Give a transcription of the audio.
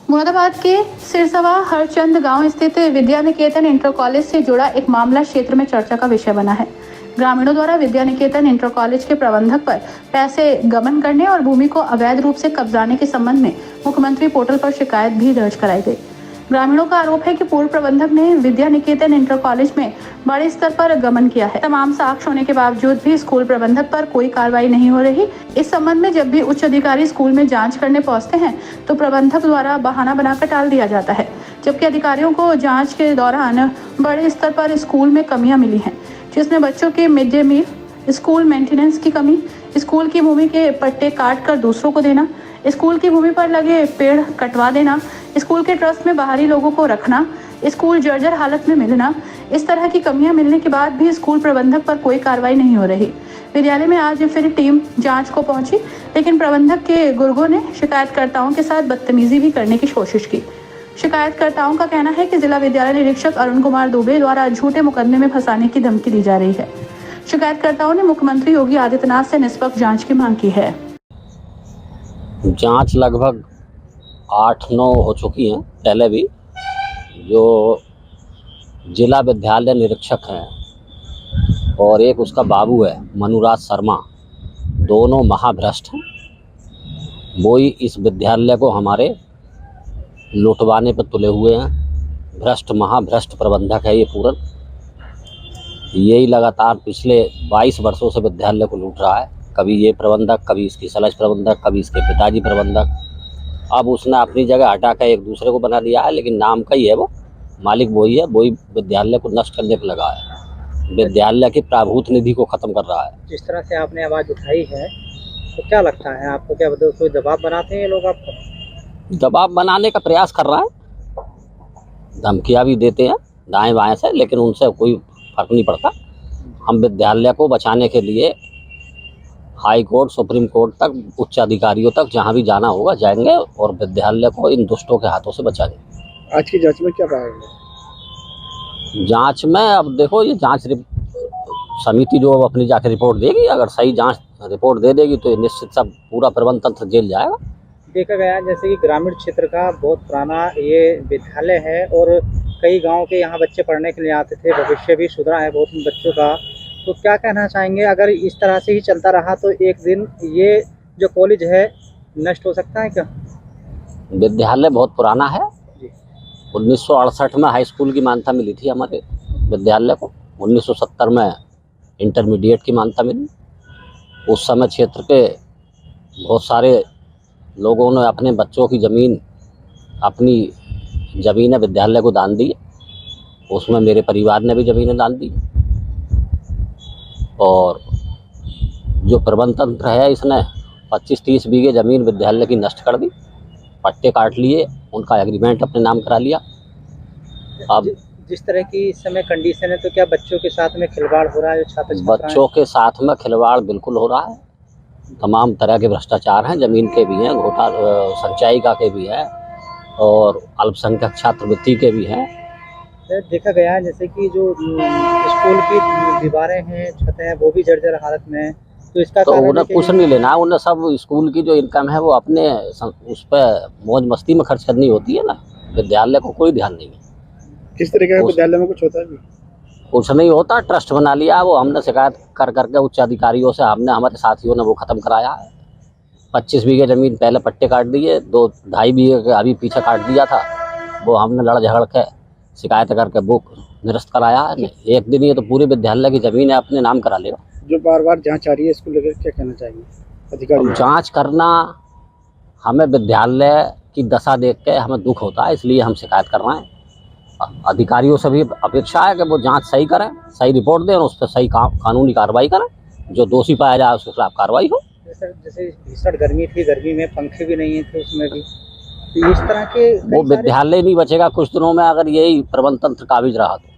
मुरादाबाद के सिरसवा हरचंद गांव स्थित विद्या निकेतन इंटर कॉलेज से जुड़ा एक मामला क्षेत्र में चर्चा का विषय बना है। ग्रामीणों द्वारा विद्या निकेतन इंटर कॉलेज के प्रबंधक पर पैसे गबन करने और भूमि को अवैध रूप से कब्जाने के संबंध में मुख्यमंत्री पोर्टल पर शिकायत भी दर्ज कराई गई। ग्रामीणों का आरोप है कि पूर्व प्रबंधक ने विद्या निकेतन इंटर कॉलेज में बड़े स्तर पर गबन किया है। तमाम साक्ष्य होने के बावजूद भी स्कूल प्रबंधक पर कोई कार्रवाई नहीं हो रही। इस संबंध में जब भी उच्च अधिकारी स्कूल में जांच करने पहुंचते हैं तो प्रबंधक द्वारा बहाना बनाकर टाल दिया जाता है, जबकि अधिकारियों को जांच के दौरान बड़े स्तर पर स्कूल में कमियां मिली हैं, जिसमें बच्चों के mid day meal, school maintenance की कमी, स्कूल की भूमि के पट्टे काट कर दूसरों को देना, स्कूल की भूमि पर लगे पेड़ कटवा देना, स्कूल के ट्रस्ट में बाहरी लोगों को रखना, स्कूल जर्जर हालत में मिलना। इस तरह की कमियां मिलने के बाद भी स्कूल प्रबंधक पर कोई कार्रवाई नहीं हो रही। विद्यालय में आज फिर टीम जांच को पहुंची, लेकिन प्रबंधक के गुर्गों ने शिकायतकर्ताओं के साथ बदतमीजी भी करने की कोशिश की। शिकायतकर्ताओं का कहना है कि जिला विद्यालय निरीक्षक अरुण कुमार दुबे द्वारा झूठे मुकदमे में फंसाने की धमकी दी जा रही है। शिकायतकर्ताओं ने मुख्यमंत्री योगी आदित्यनाथ से निष्पक्ष जांच की मांग की है। जांच लगभग 8-9 हो चुकी हैं। पहले भी जो जिला विद्यालय निरीक्षक हैं और एक उसका बाबू है मनुराज शर्मा, दोनों महाभ्रष्ट हैं। वो ही इस विद्यालय को हमारे लुटवाने पर तुले हुए हैं। भ्रष्ट महाभ्रष्ट प्रबंधक है ये पूरन। यही लगातार पिछले 22 वर्षों से विद्यालय को लूट रहा है। कभी ये प्रबंधक, कभी इसकी सलज प्रबंधक, कभी इसके पिताजी प्रबंधक। अब उसने अपनी जगह हटा कर एक दूसरे को बना दिया है, लेकिन नाम का ही है वो, मालिक वही है। वही विद्यालय को नष्ट करने पर लगा है, विद्यालय की प्राभूत निधि को खत्म कर रहा है। जिस तरह से आपने आवाज़ उठाई है तो क्या लगता है आपको, क्या मतलब कोई दबाव बनाते हैं ये लोग आपको? दबाव बनाने का प्रयास कर रहा है, धमकियाँ भी देते हैं दाएं बाएं से, लेकिन उनसे कोई फर्क नहीं पड़ता। हम विद्यालय को बचाने के लिए हाई कोर्ट, सुप्रीम कोर्ट तक, उच्च अधिकारियों तक जहां भी जाना होगा जाएंगे और विद्यालय को इन दुष्टों के हाथों से बचाएंगे। आज की जांच में क्या पाया गया? जांच में अब देखो, ये जांच समिति जो अपनी जाकर रिपोर्ट देगी, अगर सही जांच रिपोर्ट दे देगी तो ये निश्चित सब पूरा प्रबंध तंत्र जेल जाएगा। देखा गया जैसे कि ग्रामीण क्षेत्र का बहुत पुराना ये विद्यालय है और कई गाँव के यहाँ बच्चे पढ़ने के लिए आते थे। भविष्य भी सुधरा है बहुत बच्चों का। तो क्या कहना चाहेंगे, अगर इस तरह से ही चलता रहा तो एक दिन ये जो कॉलेज है नष्ट हो सकता है क्या? विद्यालय बहुत पुराना है। 1968 में हाई स्कूल की मान्यता मिली थी हमारे विद्यालय को। 1970 में इंटरमीडिएट की मान्यता मिली। उस समय क्षेत्र के बहुत सारे लोगों ने अपने बच्चों की अपनी ज़मीनें विद्यालय को दान दी। उसमें मेरे परिवार ने भी ज़मीनें दान दी। और जो प्रबंध तंत्र है, इसने 25-30 बीघे ज़मीन विद्यालय की नष्ट कर दी, पट्टे काट लिए, उनका एग्रीमेंट अपने नाम करा लिया। अब जिस तरह की इस समय कंडीशन है तो क्या बच्चों के साथ में खिलवाड़ हो रहा है? बच्चों के साथ में खिलवाड़ बिल्कुल हो रहा है। तमाम तरह के भ्रष्टाचार हैं, ज़मीन के भी हैं, संचायिका के भी हैं और अल्पसंख्यक छात्रवृत्ति के भी हैं। देखा गया है जैसे कि जो स्कूल की दीवारें हैं, छतें हैं, वो भी जर्जर हालत में है। तो इसका तो उन्हें कुछ नहीं लेना, उन्हें सब स्कूल की जो इनकम है वो अपने उस पर मौज मस्ती में खर्च करनी होती है ना। विद्यालय को कोई ध्यान नहीं है। किस तरीके का विद्यालय में कुछ होता है? कुछ नहीं होता, ट्रस्ट बना लिया वो। हमने शिकायत कर करके उच्च अधिकारियों से, हमने, हमारे साथियों ने वो ख़त्म कराया है। 25 बीघे ज़मीन पहले पट्टे काट दिए, 2-2.5 बीघे के अभी पीछे काट दिया था, वो हमने लड़ झगड़ के शिकायत करके वो निरस्त कराया है। एक दिन ये तो पूरे विद्यालय की ज़मीन है अपने नाम करा लेगा। जो बार बार जांच आ रही है, इसको लेकर क्या कहना चाहिए अधिकारी? जांच करना, हमें विद्यालय की दशा देख के हमें दुख होता है, इसलिए हम शिकायत कर रहे हैं। अधिकारियों से भी अपेक्षा है कि वो जांच सही करें, सही रिपोर्ट दें और उस पर सही कानूनी कार्रवाई करें। जो दोषी पाया जाए उसके खिलाफ कार्रवाई हो। जैसे भीषण गर्मी थी, गर्मी में पंखे भी नहीं थे उसमें भी, तो इस तरह के वो विद्यालय नहीं बचेगा कुछ दिनों में अगर यही प्रबंध तंत्र काबिज रहा तो।